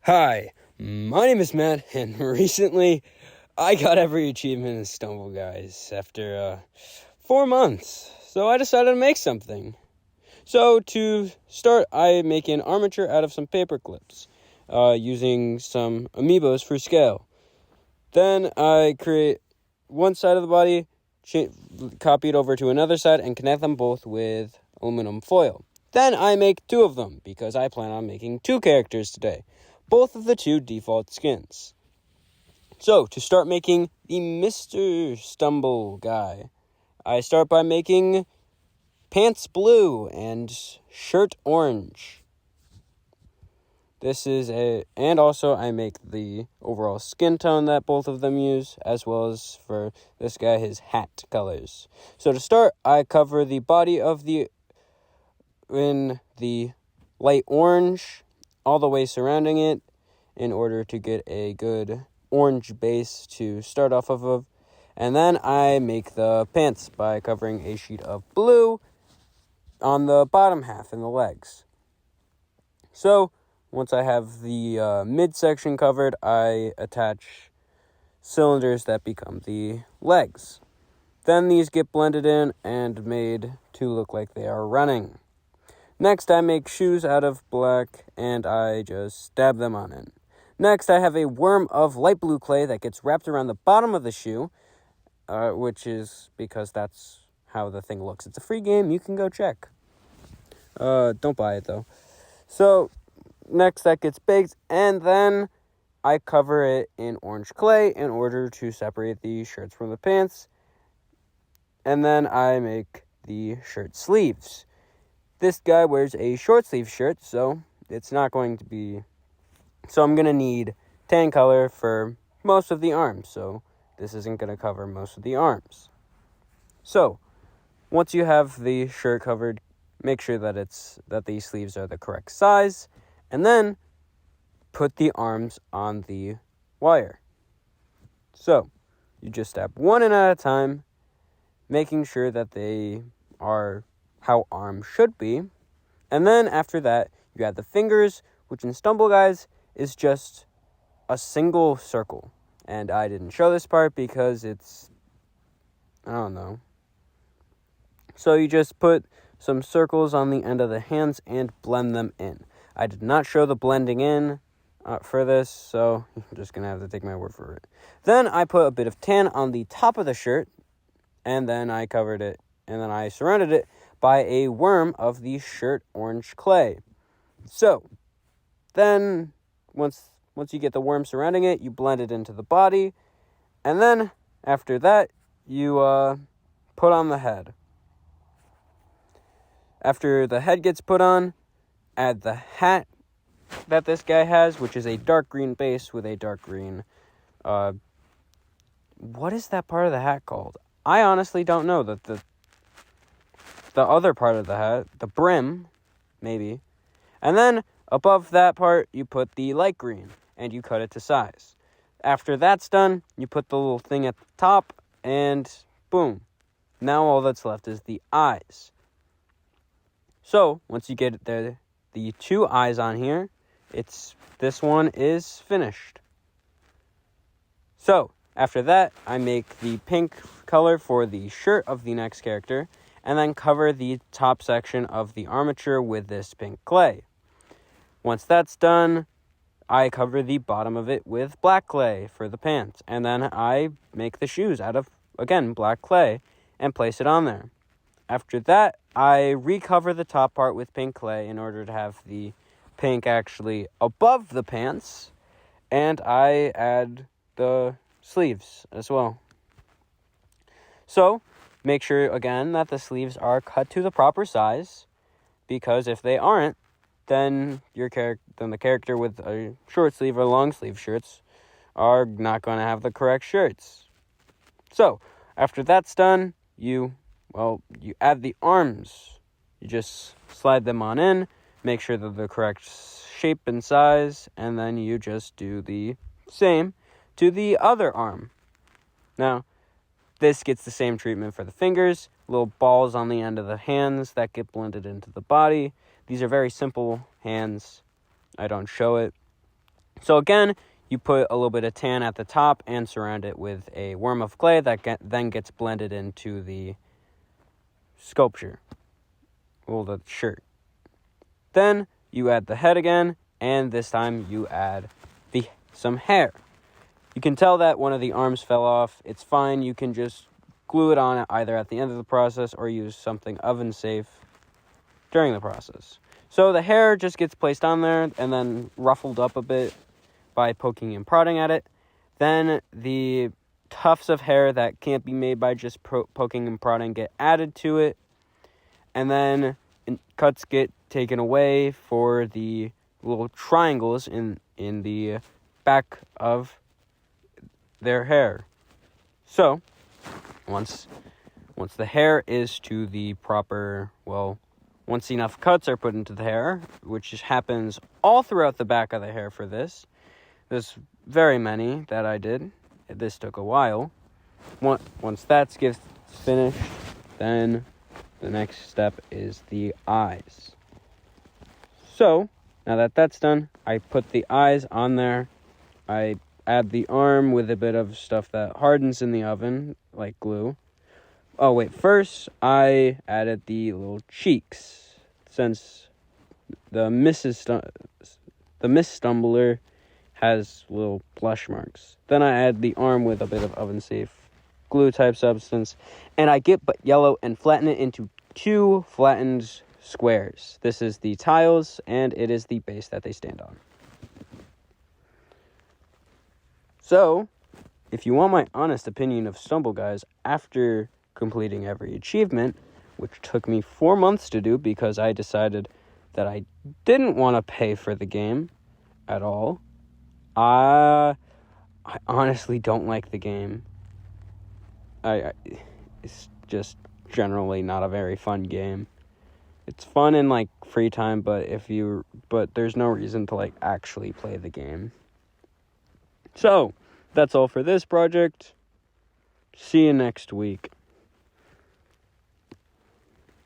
Hi, my name is Matt, and recently I got every achievement in Stumble Guys after 4 months, so I decided to make something. So to start, I make an armature out of some paper clips, using some amiibos for scale. Then I create one side of the body, copy it over to another side, and connect them both with aluminum foil. Then I make 2 of them, because I plan on making 2 characters today, both of the 2 default skins. So, to start making the Mr. Stumble guy, I start by making pants blue and shirt orange. And also I make the overall skin tone that both of them use, as well as for this guy, his hat colors. So to start, I cover the body in the light orange, all the way surrounding it, in order to get a good orange base to start off of. And then I make the pants by covering a sheet of blue on the bottom half and the legs. So, once I have the midsection covered, I attach cylinders that become the legs. Then these get blended in and made to look like they are running. Next, I make shoes out of black, and I just dab them on in. Next, I have a worm of light blue clay that gets wrapped around the bottom of the shoe, which is because that's how the thing looks. It's a free game. You can go check. Don't buy it, though. So, next that gets baked, and then I cover it in orange clay in order to separate the shirts from the pants. And then I make the shirt sleeves. This guy wears a short sleeve shirt, so it's not going to be... So I'm going to need tan color for most of the arms, so this isn't going to cover most of the arms. So, once you have the shirt covered, make sure that the sleeves are the correct size, and then put the arms on the wire. So, you just stab one in at a time, making sure that they are how arms should be. And then after that, you add the fingers, which in Stumble Guys is just a single circle. And I didn't show this part because I don't know. So you just put some circles on the end of the hands and blend them in. I did not show the blending in for this, so you're just going to have to take my word for it. Then I put a bit of tan on the top of the shirt, and then I covered it, and then I surrounded it by a worm of the shirt orange clay. So, then once you get the worm surrounding it, you blend it into the body, and then after that, you put on the head. After the head gets put on, add the hat that this guy has, which is a dark green base with a dark green... what is that part of the hat called? I honestly don't know. The other part of the hat, the brim, maybe. And then, above that part, you put the light green, and you cut it to size. After that's done, you put the little thing at the top, and boom. Now all that's left is the eyes. So, once you get the 2 eyes on here, this one is finished. So, after that, I make the pink color for the shirt of the next character, and then cover the top section of the armature with this pink clay. Once that's done, I cover the bottom of it with black clay for the pants, and then I make the shoes out of, again, black clay, and place it on there. After that, I recover the top part with pink clay in order to have the pink actually above the pants, and I add the sleeves as well. So, make sure again that the sleeves are cut to the proper size, because if they aren't, then the character with a short sleeve or long sleeve shirts are not going to have the correct shirts. So, after that's done, you add the arms. You just slide them on in, make sure they're the correct shape and size, and then you just do the same to the other arm. Now, this gets the same treatment for the fingers, little balls on the end of the hands that get blended into the body. These are very simple hands. I don't show it. So again, you put a little bit of tan at the top and surround it with a worm of clay that then gets blended into the sculpture, well, the shirt. Then you add the head again, and this time you add some hair. You can tell that one of the arms fell off. It's fine. You can just glue it on either at the end of the process or use something oven safe during the process. So the hair just gets placed on there and then ruffled up a bit by poking and prodding at it. Then the tufts of hair that can't be made by just poking and prodding get added to it. And then cuts get taken away for the little triangles in the back of their hair. So, once the hair is to the proper, once enough cuts are put into the hair, which happens all throughout the back of the hair for this. There's very many that I did. This took a while. Once that gets finished, then the next step is the eyes. So, now that that's done, I put the eyes on there. I add the arm with a bit of stuff that hardens in the oven, like glue. Oh, wait, first I added the little cheeks, since the Miss Stumbler has little blush marks. Then I add the arm with a bit of oven-safe glue-type substance, and I get yellow and flatten it into 2 flattened squares. This is the tiles, and it is the base that they stand on. So, if you want my honest opinion of Stumble Guys after completing every achievement, which took me 4 months to do because I decided that I didn't want to pay for the game at all, I honestly don't like the game. It's just generally not a very fun game. It's fun in like free time, but there's no reason to like actually play the game. So, that's all for this project. See you next week.